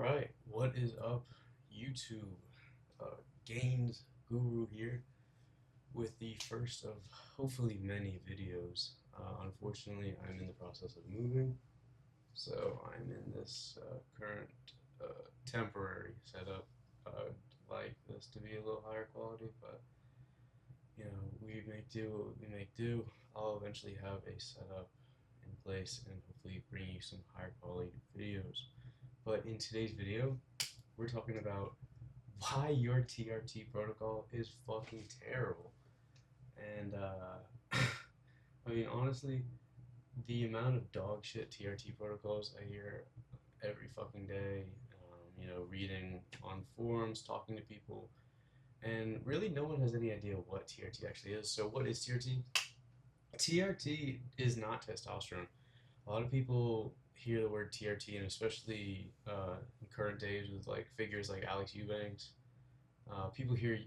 Alright, what is up, YouTube? Gains Guru here with the first of hopefully many videos. Unfortunately, I'm in the process of moving, so I'm in this current temporary setup. I'd like this to be a little higher quality, but we make do what we make do. I'll eventually have a setup in place and hopefully bring you some higher quality videos. But in today's video, we're talking about why your TRT protocol is fucking terrible. And I mean, honestly, the amount of dog shit TRT protocols I hear every fucking day, reading on forums, talking to people, and really no one has any idea what TRT actually is. So, what is TRT? TRT is not testosterone. A lot of people hear the word TRT, and especially in current days with like figures like Alex Eubanks, people hear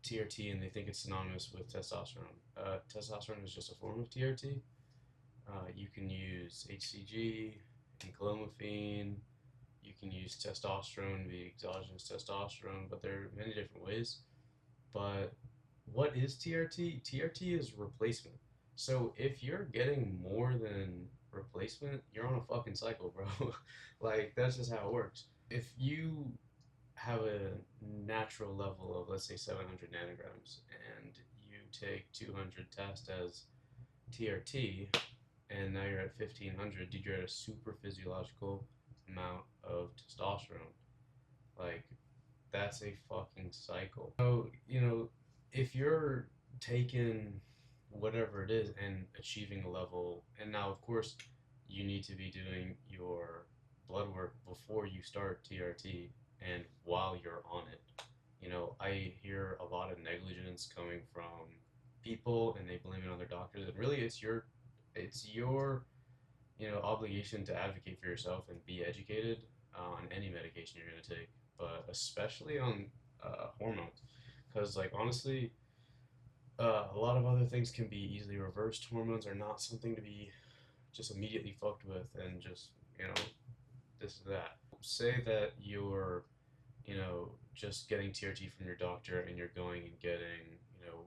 TRT and they think it's synonymous with testosterone. Testosterone is just a form of TRT. You can use HCG and clomiphene. You can use testosterone via exogenous testosterone, but there are many different ways. But what is TRT? TRT is replacement. So if you're getting more than replacement, you're on a fucking cycle, bro. Like that's just how it works. If you have a natural level of, let's say, 700 nanograms and you take 200 test as TRT and now you're at 1500, dude, you're at a super physiological amount of testosterone. Like, that's a fucking cycle. So, if you're taking whatever it is and achieving a level, and now, of course, you need to be doing your blood work before you start TRT and while you're on it. I hear a lot of negligence coming from people and they blame it on their doctors, and really it's your obligation to advocate for yourself and be educated on any medication you're going to take, but especially on hormones, because like honestly, a lot of other things can be easily reversed. Hormones are not something to be just immediately fucked with and just this and that. Say that you're just getting TRT from your doctor and you're going and getting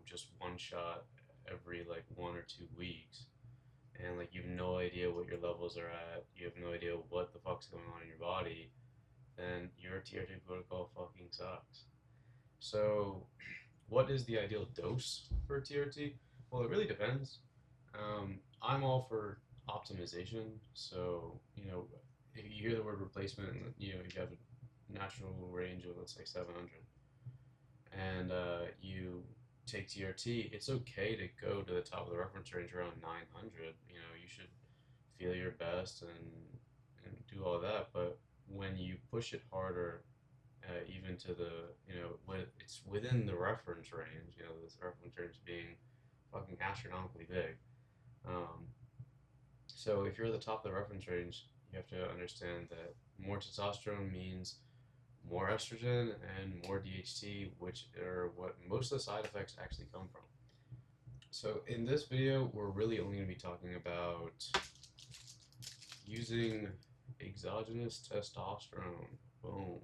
just one shot every like 1 or 2 weeks, and like you have no idea what your levels are at, you have no idea what the fuck's going on in your body, then your TRT protocol fucking sucks. So, what is the ideal dose for TRT? Well, it really depends. I'm all for optimization. So, if you hear the word replacement, and you have a natural range of, let's say, 700, and you take TRT, it's okay to go to the top of the reference range around 900. You should feel your best and do all that. But when you push it harder, even to the when it's within the reference range, this reference range being fucking astronomically big. Um, so if you're at the top of the reference range, you have to understand that more testosterone means more estrogen and more DHT, which are what most of the side effects actually come from. So in this video, we're really only going to be talking about using exogenous testosterone. Boom.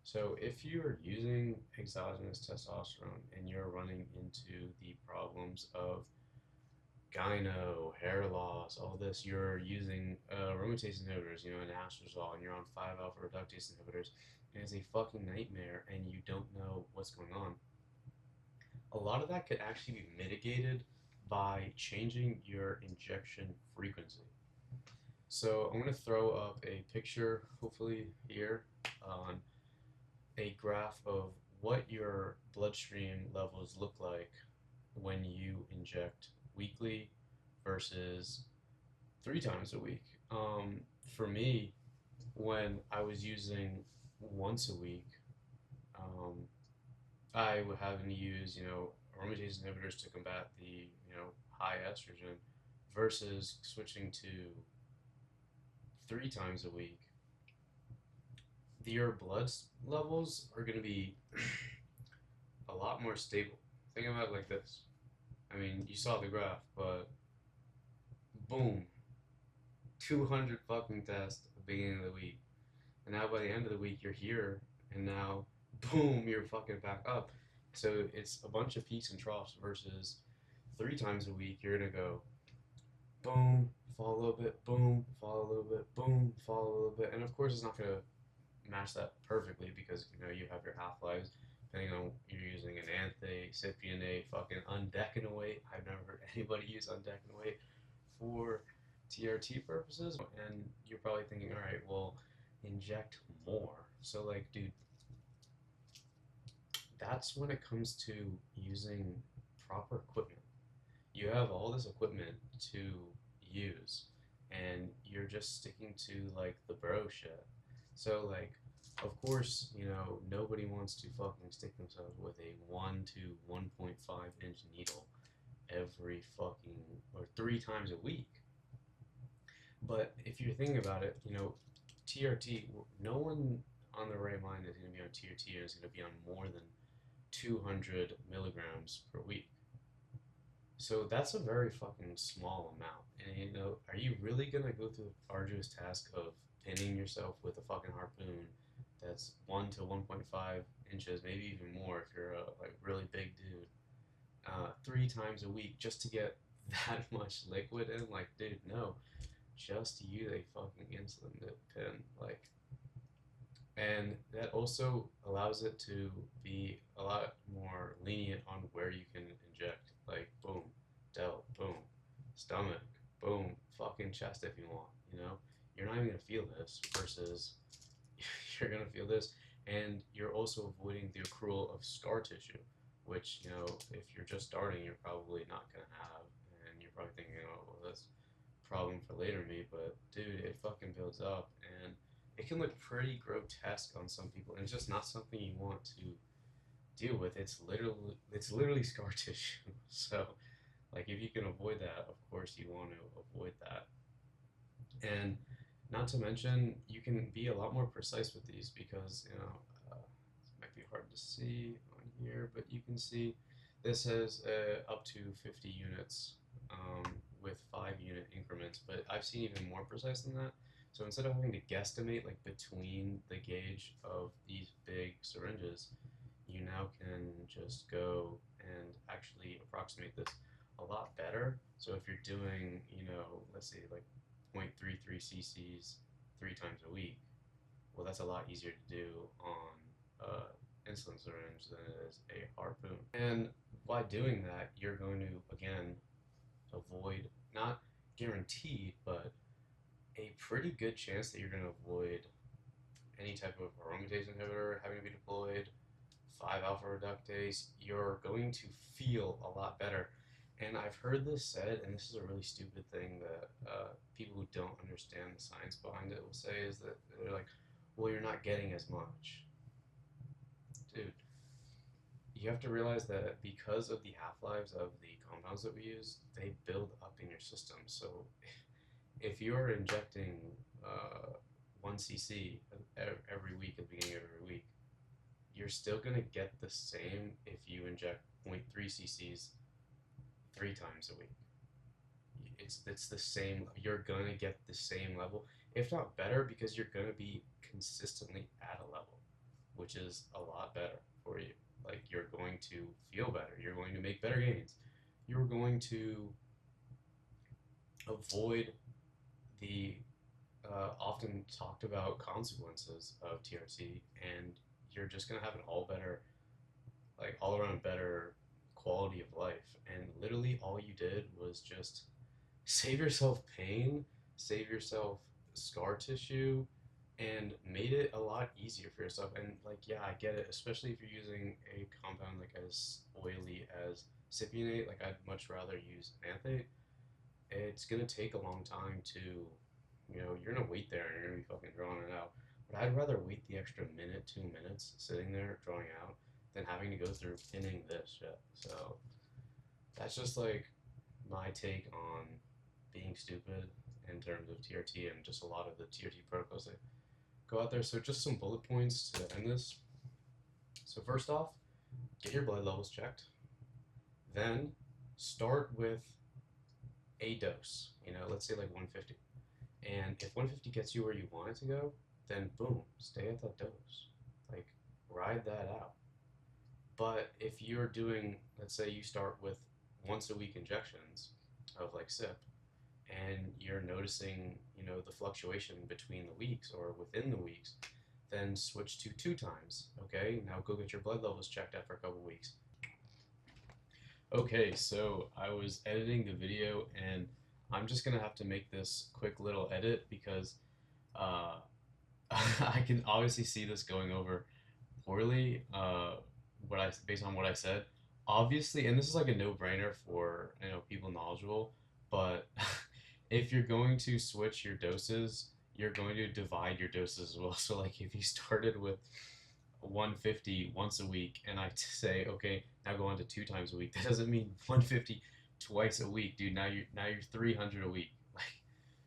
So if you're using exogenous testosterone and you're running into the problems of gyno, hair loss, all this, you're using aromatase inhibitors, and anastrozole, and you're on 5-alpha reductase inhibitors, and it's a fucking nightmare, and you don't know what's going on. A lot of that could actually be mitigated by changing your injection frequency. So I'm going to throw up a picture, hopefully here, on a graph of what your bloodstream levels look like when you inject weekly versus 3 times a week. For me, when I was using once a week, um, I would have to use, aromatase inhibitors to combat the, high estrogen versus switching to 3 times a week. Your blood levels are going to be a lot more stable. Think about it like this. I mean, you saw the graph, but boom, 200 fucking tests at the beginning of the week. and now by the end of the week you're here, and now boom, you're fucking back up. So it's a bunch of peaks and troughs versus 3 times a week you're gonna go boom, fall a little bit, boom, fall a little bit, boom, fall a little bit, and of course it's not gonna match that perfectly because you have your half lives depending on you're using an anthay, cypionate, fucking undecanoate. I've never heard anybody use undecanoate for TRT purposes, and you're probably thinking, all right, well, inject more. So like, dude, that's when it comes to using proper equipment. You have all this equipment to use, and you're just sticking to like the bro shit. So like, of course, nobody wants to fucking stick themselves with a 1 to 1.5 inch needle every fucking or 3 times a week. But if you're thinking about it, TRT, no one on their right mind is going to be on TRT and is going to be on more than 200 milligrams per week. So that's a very fucking small amount. And are you really gonna go through the arduous task of pinning yourself with a fucking harpoon that's 1 to 1.5 inches, maybe even more if you're a like really big dude, 3 times a week just to get that much liquid in? Like, dude, no. Just use a fucking insulin pin. Like, and that also allows it to be a lot more lenient on where you can inject. Like, boom, delt, boom, stomach, boom, fucking chest if you want. You're not even gonna feel this versus you're gonna feel this, and you're also avoiding the accrual of scar tissue, which if you're just starting, you're probably not gonna have, and you're probably thinking, oh, well, that's a problem for later me. But dude, it fucking builds up, and it can look pretty grotesque on some people, and it's just not something you want to deal with. It's literally scar tissue. So, like, if you can avoid that, of course you want to avoid that. And not to mention, you can be a lot more precise with these because it might be hard to see on here, but you can see this has up to 50 units with 5 unit increments, but I've seen even more precise than that. So instead of having to guesstimate like between the gauge of these big syringes, you now can just go and actually approximate this a lot better. So if you're doing, let's say like 0.33 cc's 3 times a week, well, that's a lot easier to do on insulin syringe than it is a harpoon. And by doing that, you're going to, again, avoid, not guaranteed, but a pretty good chance that you're going to avoid any type of aromatase inhibitor having to be deployed, 5-alpha reductase. You're going to feel a lot better. And I've heard this said, and this is a really stupid thing that people who don't understand the science behind it will say, is that they're like, well, you're not getting as much. Dude, you have to realize that because of the half-lives of the compounds that we use, they build up in your system. So if you're injecting 1 cc every week at the beginning of every week, you're still going to get the same if you inject 0.3 cc's 3 times a week. It's the same. You're going to get the same level, if not better, because you're going to be consistently at a level, which is a lot better for you. Like, you're going to feel better. You're going to make better gains. You're going to avoid the often talked about consequences of TRT, and you're just gonna have an all around better quality of life. And literally, all you did was just save yourself pain, save yourself scar tissue, and made it a lot easier for yourself. And like, yeah, I get it, especially if you're using a compound like as oily as cypionate. Like, I'd much rather use anthate. It's gonna take a long time to, you're gonna wait there and you're gonna be fucking drawing it out. But I'd rather wait the extra minute, 2 minutes sitting there drawing out than having to go through pinning this shit. So that's just like my take on being stupid in terms of TRT and just a lot of the TRT protocols that go out there. So just some bullet points to end this. So first off, get your blood levels checked. Then start with a dose, let's say like 150. And if 150 gets you where you want it to go, then boom, stay at that dose. Like, ride that out. But if you're doing, let's say you start with once a week injections of like SIP, and you're noticing, the fluctuation between the weeks or within the weeks, then switch to 2 times. Okay, now go get your blood levels checked after a couple weeks. Okay, so I was editing the video, and I'm just gonna have to make this quick little edit because uh, I can obviously see this going over poorly. Based on what I said, obviously, and this is like a no-brainer for people knowledgeable, but if you're going to switch your doses, you're going to divide your doses as well. So like if you started with 150 once a week, and I say, okay, now go on to 2 times a week, that doesn't mean 150 twice a week, dude. Now you're 300 a week. Like,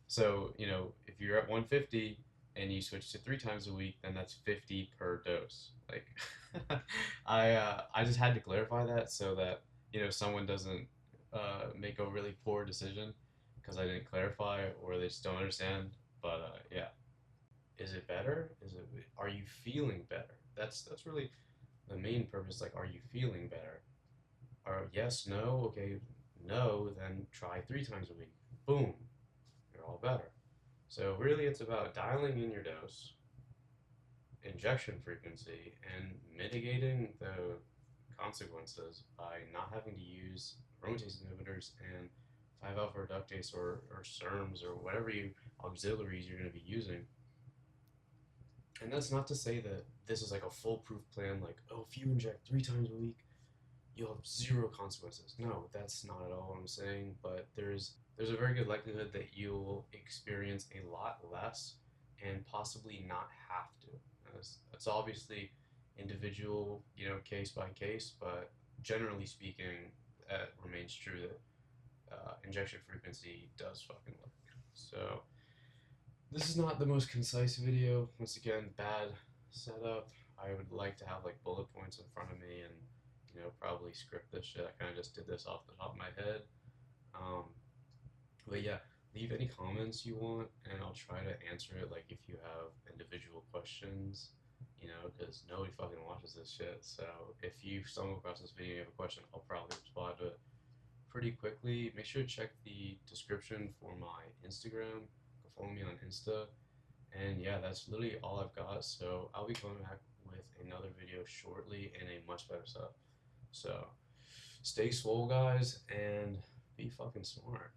so if you're at 150 and you switch to 3 times a week, then that's 50 per dose. Like, I just had to clarify that so that someone doesn't make a really poor decision because I didn't clarify or they just don't understand. But yeah, is it better? Are you feeling better? That's really the main purpose. Like, are you feeling better? Or yes, no, okay, no, then try 3 times a week. Boom, you're all better. So really, it's about dialing in your dose, injection frequency, and mitigating the consequences by not having to use aromatase inhibitors and 5-alpha reductase or SERMs or whatever auxiliaries you're going to be using. And that's not to say that this is like a foolproof plan, like, oh, if you inject 3 times a week, you'll have zero consequences. No, that's not at all what I'm saying, but there's a very good likelihood that you'll experience a lot less and possibly not have to. That's obviously individual, case by case, but generally speaking, that remains true that injection frequency does fucking work. So this is not the most concise video. Once again, bad setup. I would like to have like bullet points in front of me and probably script this shit. I kind of just did this off the top of my head. Um, but yeah, leave any comments you want, and I'll try to answer it. Like if you have individual questions, because nobody fucking watches this shit. So if you stumble across this video and you have a question, I'll probably respond to it pretty quickly. Make sure to check the description for my Instagram. Go follow me on Insta. And yeah, that's literally all I've got. So I'll be coming back with another video shortly and a much better setup. So stay swole, guys, and be fucking smart.